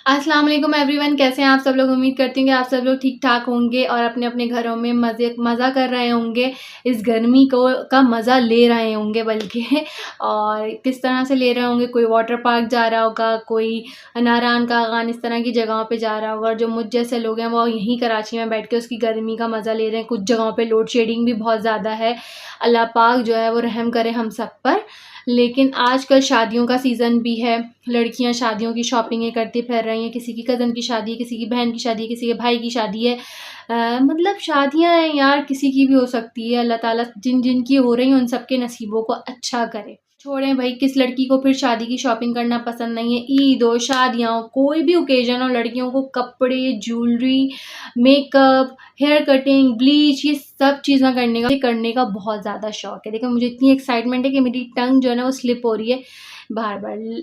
अस्सलाम वालेकुम एवरीवन, कैसे हैं आप सब लोग। उम्मीद करती हूँ कि आप सब लोग ठीक ठाक होंगे और अपने अपने घरों में मज़ा कर रहे होंगे। इस गर्मी को का मज़ा ले रहे होंगे बल्कि और किस तरह से ले रहे होंगे, कोई वाटर पार्क जा रहा होगा, कोई नारायण का आगान इस तरह की जगहों पे जा रहा होगा। और जो मुझ जैसे लोग हैं वो यहीं कराची में बैठ के उसकी गर्मी का मज़ा ले रहे हैं। कुछ जगहों पर लोड शेडिंग भी बहुत ज़्यादा है। अल्लाह पाक जो है वो रहम करे हम सब पर। लेकिन आजकल शादियों का सीज़न भी है, लड़कियां शादियों की शॉपिंगें करती फिर रही हैं। किसी की कज़न की शादी है, किसी की बहन की शादी है, किसी के भाई की शादी है। मतलब शादियां हैं यार, किसी की भी हो सकती है। अल्लाह ताला जिन जिन की हो रही हैं उन सबके नसीबों को अच्छा करे। छोड़ें भाई, किस लड़की को फिर शादी की शॉपिंग करना पसंद नहीं है। ईद हो, शादियाँ हो, कोई भी ओकेजन हो, लड़कियों को कपड़े, jewellery, makeup, hair cutting, bleach, ये सब चीज़ें करने का बहुत ज़्यादा शौक है। देखो मुझे इतनी एक्साइटमेंट है कि मेरी टंग जो है ना वो स्लिप हो रही है बार बार।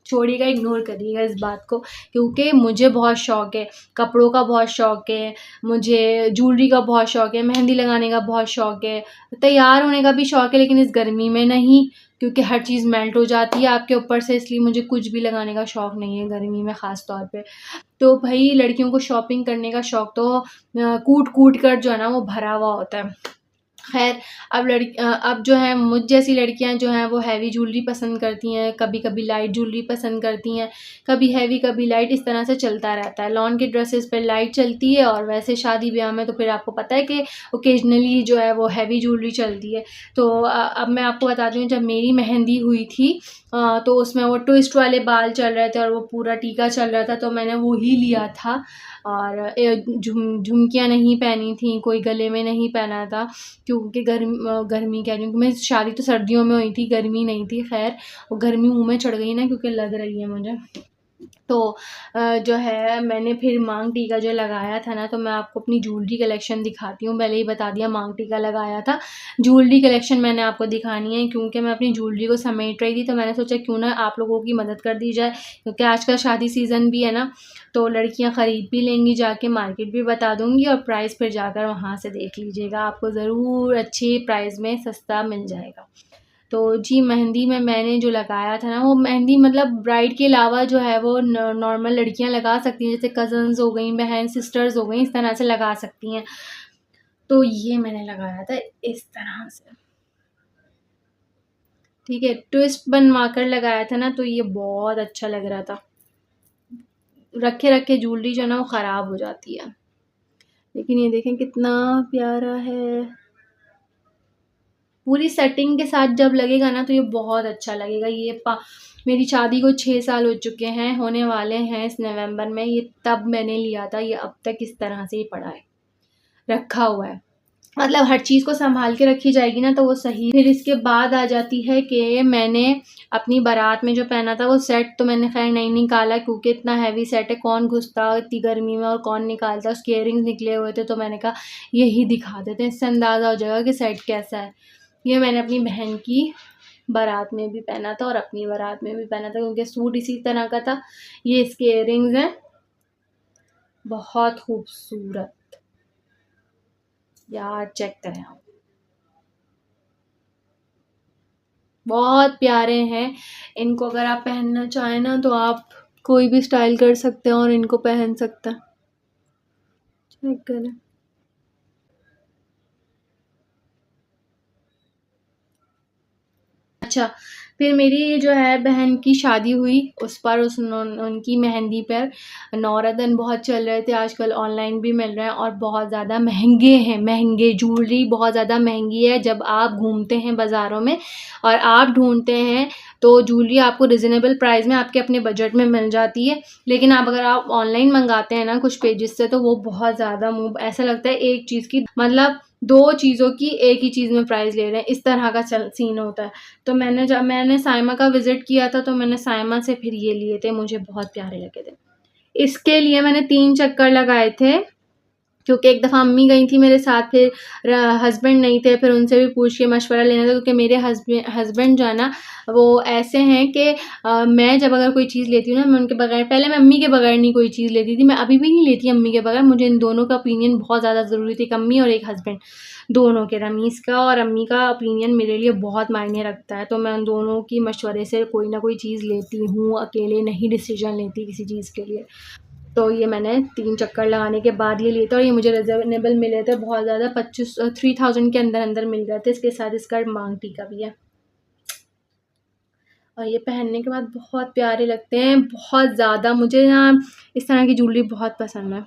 छोड़िएगा, इग्नोर करिएगा इस बात को, क्योंकि मुझे बहुत शौक है, कपड़ों का बहुत शौक है, मुझे ज्वेलरी का बहुत शौक है, मेहंदी लगाने का बहुत शौक है, तैयार होने का भी शौक है। लेकिन इस गर्मी में नहीं, क्योंकि हर चीज़ मेल्ट हो जाती है आपके ऊपर से, इसलिए मुझे कुछ भी लगाने का शौक नहीं है गर्मी में ख़ास तौर पे। तो भाई लड़कियों को शॉपिंग करने का शौक तो कूट कूट कर जो है ना वो भरा हुआ होता है। खैर, अब जो है मुझ जैसी लड़कियां जो हैं वो हैवी ज्वेलरी पसंद करती हैं, कभी कभी लाइट ज्वेलरी पसंद करती हैं, कभी हैवी कभी लाइट, इस तरह से चलता रहता है। लॉन के ड्रेसेस पे लाइट चलती है और वैसे शादी ब्याह में तो फिर आपको पता है कि ओकेजनली जो है वो हैवी ज्वेलरी चलती है। तो अब मैं आपको बताती हूँ, जब मेरी मेहंदी हुई थी तो उसमें वो ट्विस्ट वाले बाल चल रहे थे और वो पूरा टीका चल रहा था, तो मैंने वो ही लिया था। और झुमकियाँ नहीं पहनी थी, कोई गले में नहीं पहना था, क्योंकि गर्मी कह रही हूँ, मैं शादी तो सर्दियों में हुई थी, गर्मी नहीं थी। खैर, वो गर्मी मुँह में चढ़ गई ना, क्योंकि लग रही है मुझे। तो जो है मैंने फिर मांग टीका जो लगाया था ना, तो मैं आपको अपनी ज्वेलरी कलेक्शन दिखाती हूँ। पहले ही बता दिया मांग टीका लगाया था, ज्वेलरी कलेक्शन मैंने आपको दिखानी है, क्योंकि मैं अपनी ज्वेलरी को समेट रही थी। तो मैंने सोचा क्यों ना आप लोगों की मदद कर दी जाए, क्योंकि आजकल शादी सीज़न भी है ना, तो लड़कियां ख़रीद भी लेंगी जाके, मार्केट भी बता दूँगी और प्राइस फिर जाकर वहाँ से देख लीजिएगा, आपको ज़रूर अच्छे प्राइस में सस्ता मिल जाएगा। तो जी, मेहंदी में मैंने जो लगाया था ना, वो मेहंदी मतलब ब्राइड के अलावा जो है वो नॉर्मल लड़कियां लगा सकती हैं, जैसे कज़न्स हो गई, बहन सिस्टर्स हो गई, इस तरह से लगा सकती हैं। तो ये मैंने लगाया था इस तरह से, ठीक है, ट्विस्ट बनवा कर लगाया था ना, तो ये बहुत अच्छा लग रहा था। रखे रखे ज्वेलरी जो है ना वो ख़राब हो जाती है, लेकिन ये देखें कितना प्यारा है। पूरी सेटिंग के साथ जब लगेगा ना तो ये बहुत अच्छा लगेगा। मेरी शादी को 6 साल हो चुके हैं, होने वाले हैं इस नवंबर में। ये तब मैंने लिया था, ये अब तक इस तरह से ही पड़ा है, रखा हुआ है। मतलब हर चीज़ को संभाल के रखी जाएगी ना तो वो सही। फिर इसके बाद आ जाती है कि मैंने अपनी बारात में जो पहना था वो सेट, तो मैंने खैर नहीं निकाला, क्योंकि इतना हैवी सेट है, कौन घुसता इतनी गर्मी में और कौन निकालता। उसके इयरिंग्स निकले हुए थे, तो मैंने कहा यही दिखा देते हैं, इससे अंदाज़ा हो जाएगा कि सेट कैसा है। ये मैंने अपनी बहन की बारात में भी पहना था और अपनी बारात में भी पहना था, क्योंकि सूट इसी तरह का था। ये इसके इयरिंग्स हैं, बहुत खूबसूरत, यार चेक करें आप, बहुत प्यारे हैं। इनको अगर आप पहनना चाहें ना तो आप कोई भी स्टाइल कर सकते हैं और इनको पहन सकते हैं। चेक करें, अच्छा, फिर मेरी जो है बहन की शादी हुई, उस पर उनकी मेहंदी पर नौरतन बहुत चल रहे थे, आजकल ऑनलाइन भी मिल रहे हैं और बहुत ज़्यादा महंगे हैं, महंगे ज्वेलरी बहुत ज़्यादा महंगी है। जब आप घूमते हैं बाज़ारों में और आप ढूंढते हैं तो ज्वेलरी आपको रिजनेबल प्राइस में आपके अपने बजट में मिल जाती है। लेकिन अगर आप ऑनलाइन मंगाते हैं ना कुछ पेजेस से, तो वो बहुत ज़्यादा मुँह ऐसा लगता है एक चीज़ की, मतलब दो चीज़ों की एक ही चीज़ में प्राइस ले रहे हैं, इस तरह का सीन होता है। तो जब मैंने साइमा का विज़िट किया था, तो मैंने साइमा से फिर ये लिए थे, मुझे बहुत प्यारे लगे थे। इसके लिए मैंने 3 चक्कर लगाए थे, क्योंकि एक दफ़ा अम्मी गई थी मेरे साथ, फिर हस्बैंड नहीं थे, फिर उनसे भी पूछ के मशवरा लेना था, क्योंकि मेरे हस्बैंड जो है ना वो ऐसे हैं कि मैं जब अगर कोई चीज़ लेती हूँ ना, मैं उनके बगैर, पहले मैं अम्मी के बगैर नहीं कोई चीज़ लेती थी, मैं अभी भी नहीं लेती अम्मी के बगैर। मुझे इन दोनों का ओपिनियन बहुत ज़्यादा ज़रूरी थी, एक अम्मी और एक हस्बैंड, दोनों के, रमीज़ का और अम्मी का ओपिनियन मेरे लिए बहुत मायने रखता है। तो मैं उन दोनों की मशवरे से कोई ना कोई चीज़ लेती हूँ, अकेले नहीं डिसीजन लेती किसी चीज़ के लिए। तो ये मैंने 3 चक्कर लगाने के बाद ये लिए थे, और ये मुझे रिजनेबल मिले थे बहुत ज़्यादा, 3000 के अंदर मिल गए थे। इसके साथ इसका मांग टीका भी है, और ये पहनने के बाद बहुत प्यारे लगते हैं, बहुत ज़्यादा। मुझे ना इस तरह की ज्वेलरी बहुत पसंद है।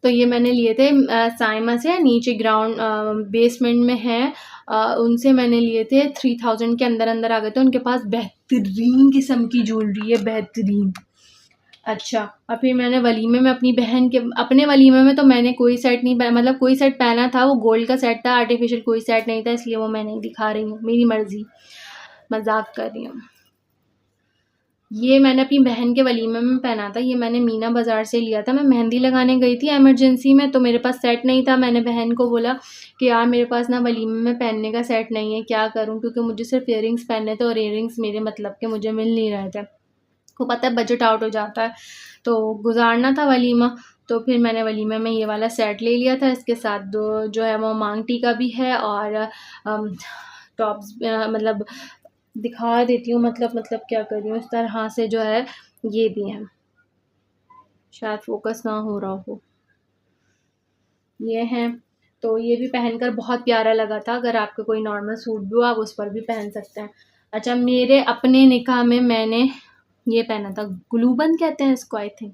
तो ये मैंने लिए थे साइमा से, नीचे ग्राउंड बेसमेंट में है, उनसे मैंने लिए थे। 3000 के अंदर आ गए थे। उनके पास बेहतरीन किस्म की ज्वेलरी है, बेहतरीन। अच्छा, और फिर मैंने वलीमे में अपनी बहन के, अपने वलीमे में तो मैंने कोई सेट नहीं पहना, मतलब कोई सेट पहना था, वो गोल्ड का सेट था, आर्टिफिशियल कोई सेट नहीं था, इसलिए वो मैं नहीं दिखा रही हूँ, मेरी मर्ज़ी, मजाक कर रही हूँ। ये मैंने अपनी बहन के वलीमे में पहना था, ये मैंने मीना बाज़ार से लिया था। मैं मेहंदी लगाने गई थी इमरजेंसी में, तो मेरे पास सेट नहीं था। मैंने बहन को बोला कि यार मेरे पास ना वलीमे में पहनने का सेट नहीं है, क्या करूँ, क्योंकि मुझे सिर्फ इयरिंग्स पहनने थे, और इयरिंग्स मेरे मतलब के मुझे मिल नहीं रहे थे। को पता है बजट आउट हो जाता है, तो गुजारना था वलीमा। तो फिर मैंने वलीमे में ये वाला सेट ले लिया था। इसके साथ दो जो है वो मांग टीका भी है, और टॉप्स, मतलब दिखा देती हूँ, मतलब क्या कर रही हूँ, इस तरह से जो है ये भी है, शायद फोकस ना हो रहा हो, ये हैं। तो ये भी पहनकर बहुत प्यारा लगा था। अगर आपके कोई नॉर्मल सूट भी हो, आप उस पर भी पहन सकते हैं। अच्छा, मेरे अपने निकाह में मैंने ये पहना था, ग्लूबन कहते हैं इसको, आई थिंक,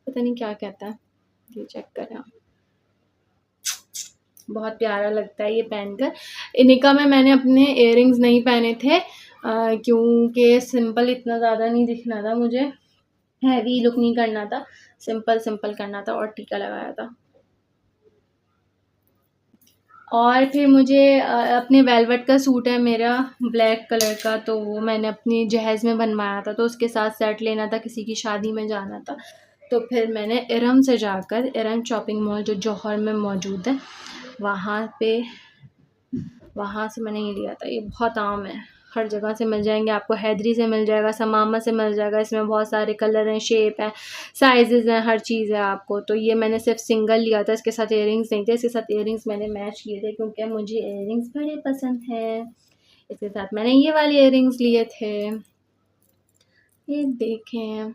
पता नहीं क्या कहता है, ये चेक करें आप। बहुत प्यारा लगता है ये पहनकर। निकाह में मैंने अपने इयररिंग्स नहीं पहने थे, क्योंकि सिंपल इतना ज़्यादा नहीं दिखना था मुझे, हैवी लुक नहीं करना था, सिंपल सिंपल करना था, और टीका लगाया था। और फिर मुझे अपने वेलवेट का सूट है मेरा, ब्लैक कलर का, तो वो मैंने अपनी जहेज़ में बनवाया था, तो उसके साथ सेट लेना था, किसी की शादी में जाना था। तो फिर मैंने इरम से जाकर, इरम शॉपिंग मॉल जो जौहर में मौजूद है, वहाँ से मैंने ये लिया था। ये बहुत आम है, हर जगह से मिल जाएंगे आपको, हैदरी से मिल जाएगा, समामा से मिल जाएगा। इसमें बहुत सारे कलर हैं, शेप है, साइजेस हैं, हर चीज़ है आपको। तो ये मैंने सिर्फ सिंगल लिया था, इसके साथ इयररिंग्स नहीं थे। इसके साथ इयररिंग्स मैंने मैच किए थे, क्योंकि मुझे इयररिंग्स बड़े पसंद हैं। इसके साथ मैंने ये वाले इयररिंग्स लिए थे, ये देखें।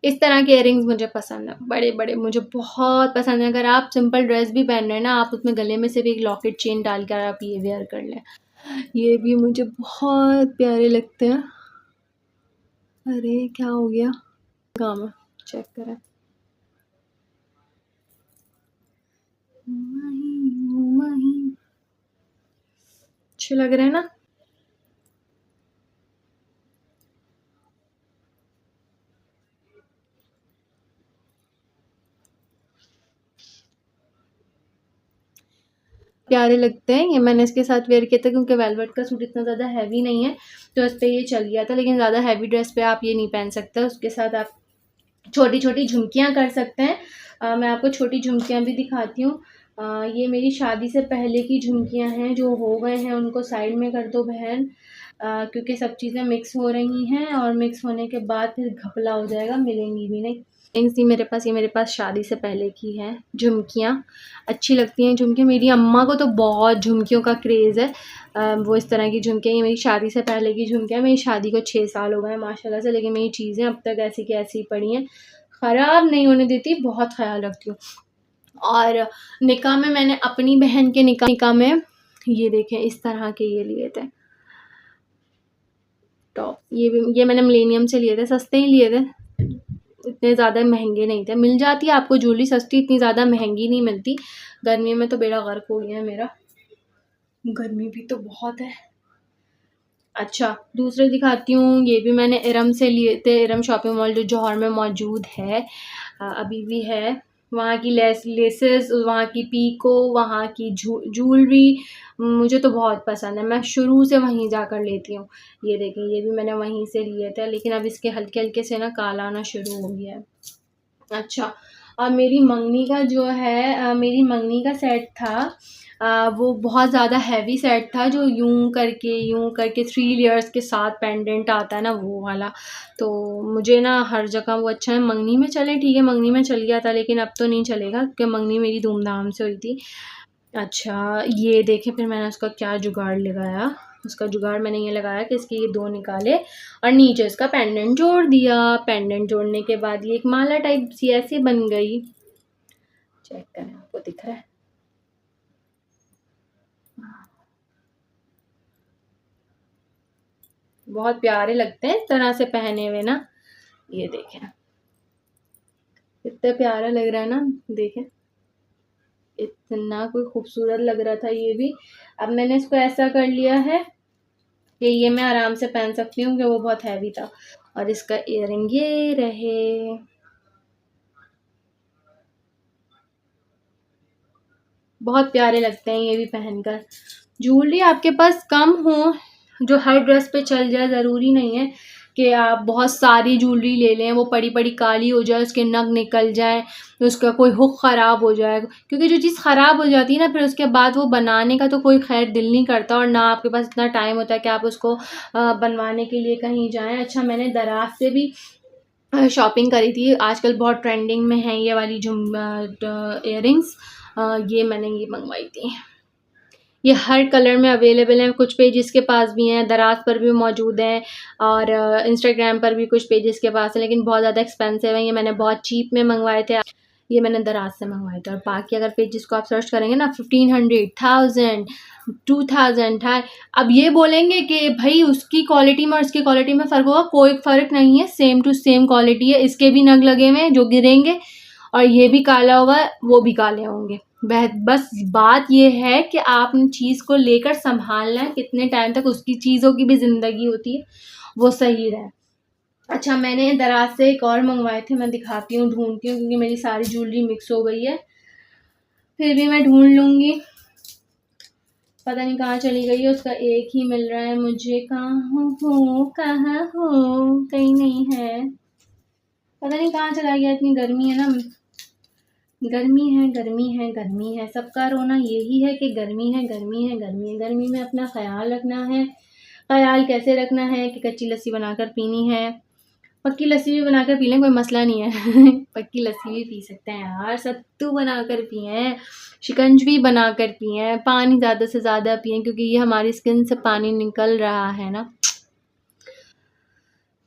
इस तरह के इयररिंग्स मुझे पसंद है, बड़े बड़े मुझे बहुत पसंद है। अगर आप सिंपल ड्रेस भी पहन रहे हैं ना, आप उसमें गले में सिर्फ एक लॉकेट चेन डाल कर आप ये वेयर कर लें, ये भी मुझे बहुत प्यारे लगते हैं। अरे क्या हो गया, काम है, चेक करें। अच्छे लग रहे हैं ना। प्यारे लगते हैं। ये मैंने इसके साथ वेयर किया था, क्योंकि वेलवेट का सूट इतना ज़्यादा हैवी नहीं है, तो इस पर ये चल गया था। लेकिन ज़्यादा हैवी ड्रेस पे आप ये नहीं पहन सकते। उसके साथ आप छोटी छोटी झुमकियाँ कर सकते हैं। मैं आपको छोटी झुमकियाँ भी दिखाती हूँ। ये मेरी शादी से पहले की झुमकियाँ हैं, जो हो गए हैं उनको साइड में कर दो बहन, क्योंकि सब चीज़ें मिक्स हो रही हैं, और मिक्स होने के बाद फिर घपला हो जाएगा, मिलेंगी भी नहीं। सी मेरे पास, ये मेरे पास शादी से पहले की है झुमकियाँ, अच्छी लगती हैं झुमकियाँ। मेरी अम्मा को तो बहुत झुमकियों का क्रेज़ है, वो इस तरह की झुमकियाँ, ये मेरी शादी से पहले की झुमकियाँ। मेरी शादी को 6 साल हो गए हैं माशाल्लाह से, लेकिन मेरी चीज़ें अब तक ऐसी की ऐसी पड़ी हैं, ख़राब नहीं होने देती, बहुत ख़याल रखती हूँ। और निकाह में मैंने अपनी बहन के निकाह में ये देखें, इस तरह के ये लिए थे टॉप। ये मैंने मिलेनियम से लिए थे, सस्ते ही लिए थे, इतने ज़्यादा महंगे नहीं थे। मिल जाती है आपको ज्वेलरी सस्ती, इतनी ज़्यादा महंगी नहीं मिलती। गर्मी में तो बेड़ा गर्क हो गया है मेरा, गर्मी भी तो बहुत है। अच्छा, दूसरे दिखाती हूँ। ये भी मैंने इरम से लिए थे, इरम शॉपिंग मॉल जो जौहर में मौजूद है, अभी भी है। वहाँ की लेसेस, वहाँ की पीको, वहाँ की ज्वेलरी मुझे तो बहुत पसंद है, मैं शुरू से वहीं जाकर लेती हूँ। ये देखें, ये भी मैंने वहीं से लिए थे, लेकिन अब इसके हल्के हल्के से ना काला आना शुरू हो गया है। अच्छा, मेरी मंगनी का जो है मेरी मंगनी का सेट था, वो बहुत ज़्यादा हैवी सेट था, जो यूँ करके 3 लेयर्स के साथ पेंडेंट आता है ना, वो वाला। तो मुझे ना हर जगह वो अच्छा है। मंगनी में चले, ठीक है, मंगनी में चल गया था, लेकिन अब तो नहीं चलेगा क्योंकि मंगनी मेरी धूमधाम से हुई थी। अच्छा, ये देखें, फिर मैंने उसका क्या जुगाड़ लगाया। उसका जुगाड़ मैंने ये लगाया कि इसके ये 2 निकाले और नीचे इसका पेंडेंट जोड़ दिया। पेंडेंट जोड़ने के बाद ये एक माला टाइप सी ऐसे बन गई। चेक करें, आपको दिख रहा है? बहुत प्यारे लगते हैं इस तरह से पहने हुए ना। ये देखें, कितना प्यारा लग रहा है ना, देखें। इतना कोई खूबसूरत लग रहा था ये भी। अब मैंने इसको ऐसा कर लिया है कि ये मैं आराम से पहन सकती हूँ, कि वो बहुत हैवी था। और इसका इयररिंग ये रहे। बहुत प्यारे लगते हैं ये भी पहनकर। ज्वेलरी आपके पास कम हो, जो हर ड्रेस पे चल जाए, ज़रूरी नहीं है कि आप बहुत सारी ज्वेलरी ले लें, वो पड़ी पड़ी काली हो जाए, उसके नग निकल जाए, तो उसका कोई हुक ख़राब हो जाए। क्योंकि जो चीज़ ख़राब हो जाती है ना, फिर उसके बाद वो बनाने का तो कोई खैर दिल नहीं करता, और ना आपके पास इतना टाइम होता है कि आप उसको बनवाने के लिए कहीं जाएँ। अच्छा, मैंने दराज से भी शॉपिंग करी थी। आजकल बहुत ट्रेंडिंग में है ये वाली जो इयररिंग्स, ये मैंने ये मंगवाई थी। ये हर कलर में अवेलेबल हैं, कुछ पेजेस के पास भी हैं, दराज पर भी मौजूद हैं, और इंस्टाग्राम पर भी कुछ पेजेस के पास हैं, लेकिन बहुत ज़्यादा एक्सपेंसिव हैं। ये मैंने बहुत चीप में मंगवाए थे। ये मैंने दराज से मंगवाए थे। और बाकी अगर पेजेस को आप सर्च करेंगे ना, 1500, 1000, 2000 था। अब ये बोलेंगे कि भाई उसकी क्वालिटी में और इसकी क्वालिटी में फ़र्क होगा, कोई फ़र्क नहीं है, सेम टू सेम क्वालिटी है। इसके भी नग लगे हुए हैं जो गिरेंगे, और ये भी काला हुआ है, वो भी काले होंगे। बस बात ये है कि आपने चीज़ को लेकर संभालना है, कितने टाइम तक उसकी चीज़ों की भी ज़िंदगी होती है, वो सही रहे। अच्छा, मैंने दराज से एक और मंगवाए थे, मैं दिखाती हूँ, ढूंढती हूँ, क्योंकि मेरी सारी ज्वेलरी मिक्स हो गई है। फिर भी मैं ढूंढ लूँगी। पता नहीं कहाँ चली गई है, उसका एक ही मिल रहा है मुझे। कहाँ हो, कहीं नहीं है। पता नहीं कहाँ चला गया, इतनी गर्मी है ना। गर्मी है, गर्मी है, गर्मी है। सबका रोना यही है कि गर्मी है, गर्मी है, गर्मी है। गर्मी में अपना ख़्याल रखना है। ख़्याल कैसे रखना है कि कच्ची लस्सी बनाकर पीनी है। पक्की लस्सी भी बनाकर पी लें, कोई मसला नहीं है। पक्की लस्सी भी पी सकते हैं यार, सत्तू बनाकर पिएँ, शिकंजवी बनाकर पिएँ, पानी ज़्यादा से ज़्यादा पिएँ, क्योंकि ये हमारी स्किन से पानी निकल रहा है ना,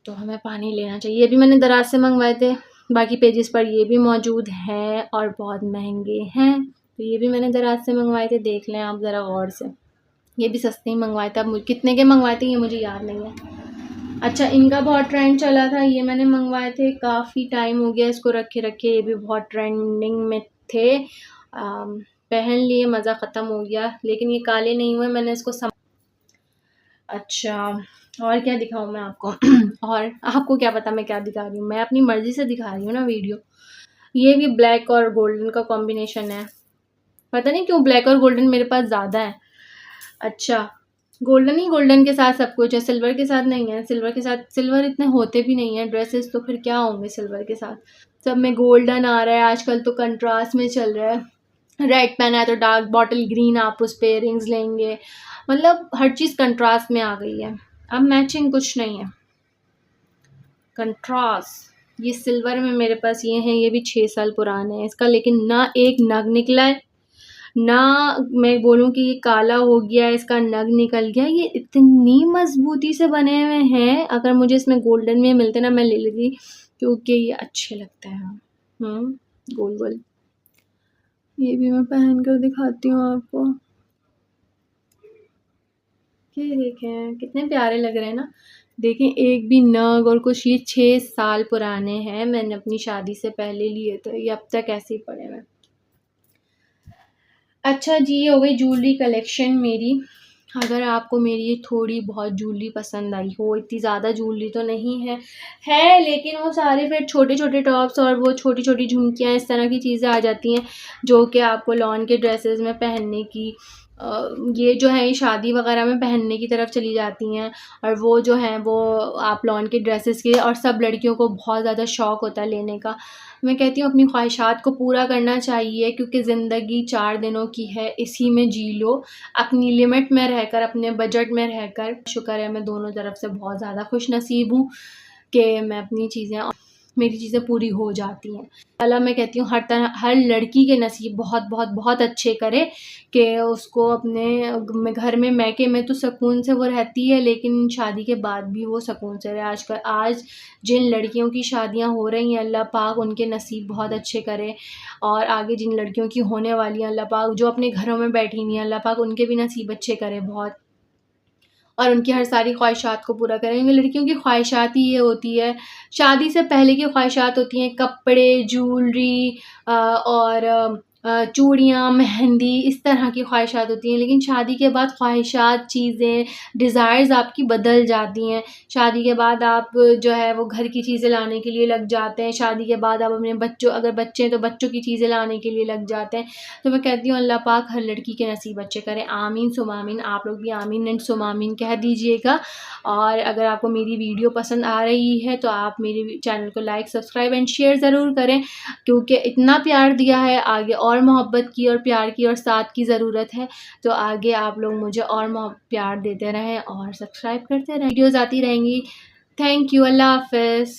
तो हमें पानी लेना चाहिए। ये भी मैंने दराज से मंगवाए थे। बाकी पेजेस पर ये भी मौजूद हैं और बहुत महंगे हैं। तो ये भी मैंने दराज से मंगवाए थे, देख लें आप ज़रा गौर से। ये भी सस्ते ही मंगवाए थे। अब कितने के मंगवाए थे ये मुझे याद नहीं है। अच्छा, इनका बहुत ट्रेंड चला था, ये मैंने मंगवाए थे, काफ़ी टाइम हो गया इसको रखे रखे। ये भी बहुत ट्रेंडिंग में थे। पहन लिए, मज़ा ख़त्म हो गया, लेकिन ये काले नहीं हुए। मैंने इसको अच्छा, और क्या दिखाऊँ मैं आपको? और आपको क्या पता मैं क्या दिखा रही हूँ? मैं अपनी मर्ज़ी से दिखा रही हूँ ना वीडियो। ये भी ब्लैक और गोल्डन का कॉम्बिनेशन है। पता नहीं क्यों ब्लैक और गोल्डन मेरे पास ज़्यादा है। अच्छा, गोल्डन ही गोल्डन के साथ सब कुछ है, सिल्वर के साथ नहीं है। सिल्वर के साथ, सिल्वर इतने होते भी नहीं हैं ड्रेसेस, तो फिर क्या होंगे सिल्वर के साथ? सब में गोल्डन आ रहा है, आजकल तो कंट्रास्ट में चल रहा है। रेड पहना है तो डार्क बॉटल ग्रीन आप उस पे इयररिंग्स लेंगे। मतलब हर चीज़ कंट्रास्ट में आ गई है। अब मैचिंग कुछ नहीं है, कंट्रास्ट। ये सिल्वर में मेरे पास ये हैं, ये भी 6 साल पुराने हैं इसका, लेकिन ना एक नग निकला है, ना मैं बोलूँ कि ये काला हो गया है, इसका नग निकल गया। ये इतनी मज़बूती से बने हुए हैं, अगर मुझे इसमें गोल्डन में मिलते ना, मैं ले लेती, क्योंकि ये अच्छे लगते हैं। गोल गोल। ये भी मैं पहन कर दिखाती हूँ आपको। ये देखें, कितने प्यारे लग रहे हैं ना। देखें, एक भी नग और कुछ, ये 6 साल पुराने हैं, मैंने अपनी शादी से पहले लिए थे, ये अब तक ऐसे ही पड़े हुए हैं। अच्छा जी, ये हो गई ज्वेलरी कलेक्शन मेरी। अगर आपको मेरी ये थोड़ी बहुत ज्वेलरी पसंद आई हो, इतनी ज़्यादा ज्वेलरी तो नहीं है, लेकिन वो सारे फिर छोटे-छोटे टॉप्स और वो छोटी-छोटी झुमकियाँ, इस तरह की चीज़ें आ जाती हैं, जो कि आपको लॉन के ड्रेसेस में पहनने की, ये जो है ये शादी वगैरह में पहनने की तरफ चली जाती हैं। और वो जो हैं वो आप लॉन के ड्रेसेस के, और सब लड़कियों को बहुत ज़्यादा शौक़ होता है लेने का। मैं कहती हूँ अपनी ख्वाहिशात को पूरा करना चाहिए, क्योंकि ज़िंदगी 4 दिनों की है, इसी में जी लो, अपनी लिमिट में रहकर, अपने बजट में रहकर। शुक्र है मैं दोनों तरफ से बहुत ज़्यादा खुशनसीब हूँ कि मैं अपनी चीज़ें, मेरी चीज़ें पूरी हो जाती हैं। अल्लाह, मैं कहती हूँ हर लड़की के नसीब बहुत बहुत बहुत अच्छे करे कि उसको अपने घर में, मैके में तो सुकून से वो रहती है, लेकिन शादी के बाद भी वो सुकून से रहे। आज जिन लड़कियों की शादियां हो रही हैं, अल्लाह पाक उनके नसीब बहुत अच्छे करे, और आगे जिन लड़कियों की होने वाली हैं, अल्लाह पाक जो अपने घरों में बैठी हुई हैं, अल्लाह पाक उनके भी नसीब अच्छे करे बहुत, और उनकी हर सारी ख्वाहिशात को पूरा करेंगे। लड़कियों की ख्वाहिशात ही ये होती है, शादी से पहले की ख्वाहिशात होती हैं कपड़े, ज्वेलरी और चूड़ियाँ, मेहंदी, इस तरह की ख्वाहिशात होती हैं। लेकिन शादी के बाद ख्वाहिशात, चीज़ें, डिज़ायर्स आपकी बदल जाती हैं। शादी के बाद आप जो है वो घर की चीज़ें लाने के लिए लग जाते हैं। शादी के बाद आप अपने बच्चों, अगर बच्चे हैं तो बच्चों की चीज़ें लाने के लिए लग जाते हैं। तो मैं कहती हूँ अल्लाह पाक हर लड़की के नसीब अच्छे करें। आमीन सुम आमीन। आप लोग भी आमीन एंड सुम आमीन कह दीजिएगा। और अगर आपको मेरी वीडियो पसंद आ रही है तो आप मेरे चैनल को लाइक, सब्सक्राइब एंड शेयर ज़रूर करें, क्योंकि इतना प्यार दिया है, आगे और मोहब्बत की और प्यार की और साथ की ज़रूरत है। तो आगे आप लोग मुझे और प्यार देते रहें और सब्सक्राइब करते रहें, वीडियोज़ आती रहेंगी। Thank you. अल्लाह हाफ़िज़।